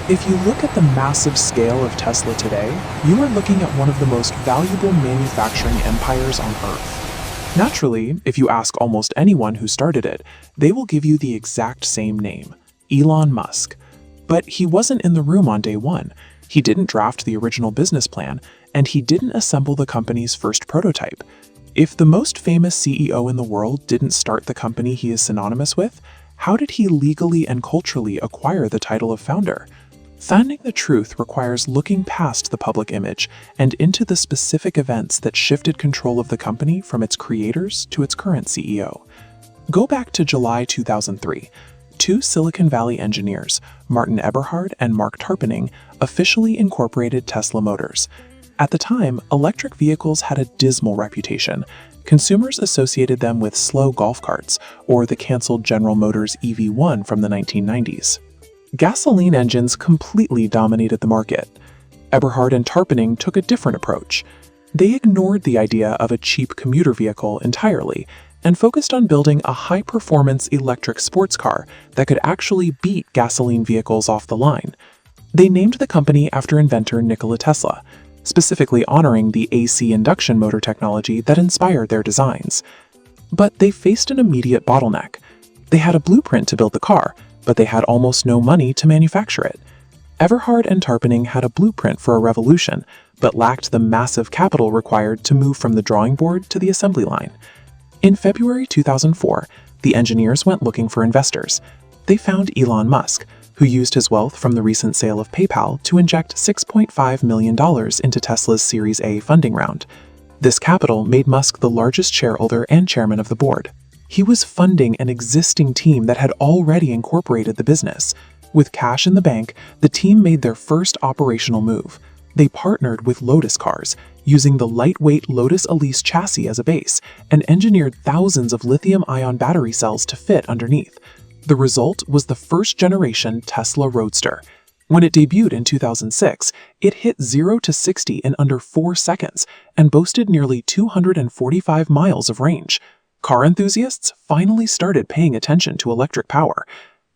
If you look at the massive scale of Tesla today, you are looking at one of the most valuable manufacturing empires on Earth. Naturally, if you ask almost anyone who started it, they will give you the exact same name, Elon Musk. But he wasn't in the room on day one. He didn't draft the original business plan, and he didn't assemble the company's first prototype. If the most famous CEO in the world didn't start the company he is synonymous with, how did he legally and culturally acquire the title of founder? Finding the truth requires looking past the public image and into the specific events that shifted control of the company from its creators to its current CEO. Go back to July 2003. Two Silicon Valley engineers, Martin Eberhard and Marc Tarpenning, officially incorporated Tesla Motors. At the time, electric vehicles had a dismal reputation. Consumers associated them with slow golf carts or the canceled General Motors EV1 from the 1990s. Gasoline engines completely dominated the market. Eberhard and Tarpenning took a different approach. They ignored the idea of a cheap commuter vehicle entirely and focused on building a high-performance electric sports car that could actually beat gasoline vehicles off the line. They named the company after inventor Nikola Tesla, specifically honoring the AC induction motor technology that inspired their designs. But they faced an immediate bottleneck. They had a blueprint to build the car, but they had almost no money to manufacture it. Eberhard and Tarpenning had a blueprint for a revolution, but lacked the massive capital required to move from the drawing board to the assembly line. In February 2004, the engineers went looking for investors. They found Elon Musk, who used his wealth from the recent sale of PayPal to inject $6.5 million into Tesla's Series A funding round. This capital made Musk the largest shareholder and chairman of the board. He was funding an existing team that had already incorporated the business. With cash in the bank, the team made their first operational move. They partnered with Lotus cars, using the lightweight Lotus Elise chassis as a base, and engineered thousands of lithium-ion battery cells to fit underneath. The result was the first-generation Tesla Roadster. When it debuted in 2006, it hit 0 to 60 in under 4 seconds and boasted nearly 245 miles of range. Car enthusiasts finally started paying attention to electric power.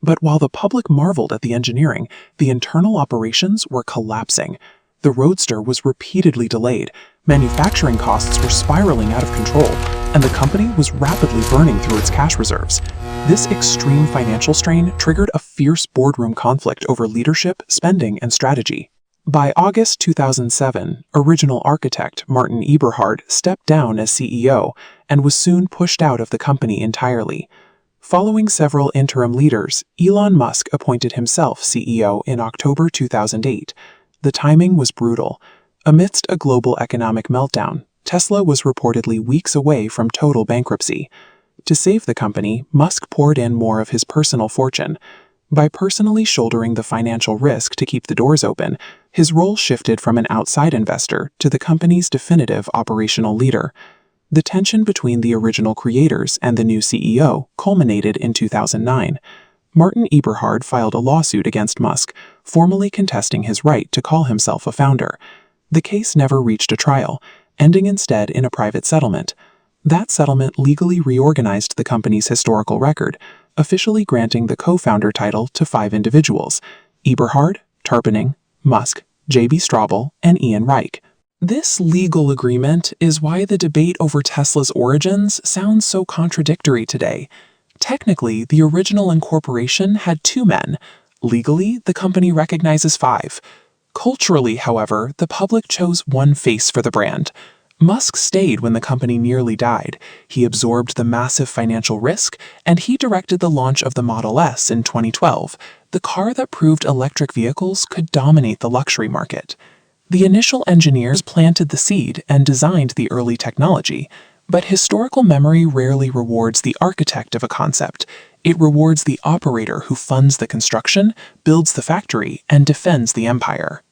But while the public marveled at the engineering, the internal operations were collapsing. The Roadster was repeatedly delayed, manufacturing costs were spiraling out of control, and the company was rapidly burning through its cash reserves. This extreme financial strain triggered a fierce boardroom conflict over leadership, spending, and strategy. By August 2007, original architect Martin Eberhard stepped down as CEO and was soon pushed out of the company entirely. Following several interim leaders, Elon Musk appointed himself CEO in October 2008. The timing was brutal. Amidst a global economic meltdown, Tesla was reportedly weeks away from total bankruptcy. To save the company, Musk poured in more of his personal fortune. By personally shouldering the financial risk to keep the doors open, his role shifted from an outside investor to the company's definitive operational leader. The tension between the original creators and the new CEO culminated in 2009. Martin Eberhard filed a lawsuit against Musk, formally contesting his right to call himself a founder. The case never reached a trial, ending instead in a private settlement. That settlement legally reorganized the company's historical record, officially granting the co-founder title to 5 individuals: Eberhard, Tarpenning, Musk, J.B. Straubel, and Ian Reich. This legal agreement is why the debate over Tesla's origins sounds so contradictory today. Technically, the original incorporation had 2 men. Legally, the company recognizes 5. Culturally, however, the public chose one face for the brand. Musk stayed when the company nearly died. He absorbed the massive financial risk, and he directed the launch of the Model S in 2012, the car that proved electric vehicles could dominate the luxury market. The initial engineers planted the seed and designed the early technology, but historical memory rarely rewards the architect of a concept. It rewards the operator who funds the construction, builds the factory, and defends the empire.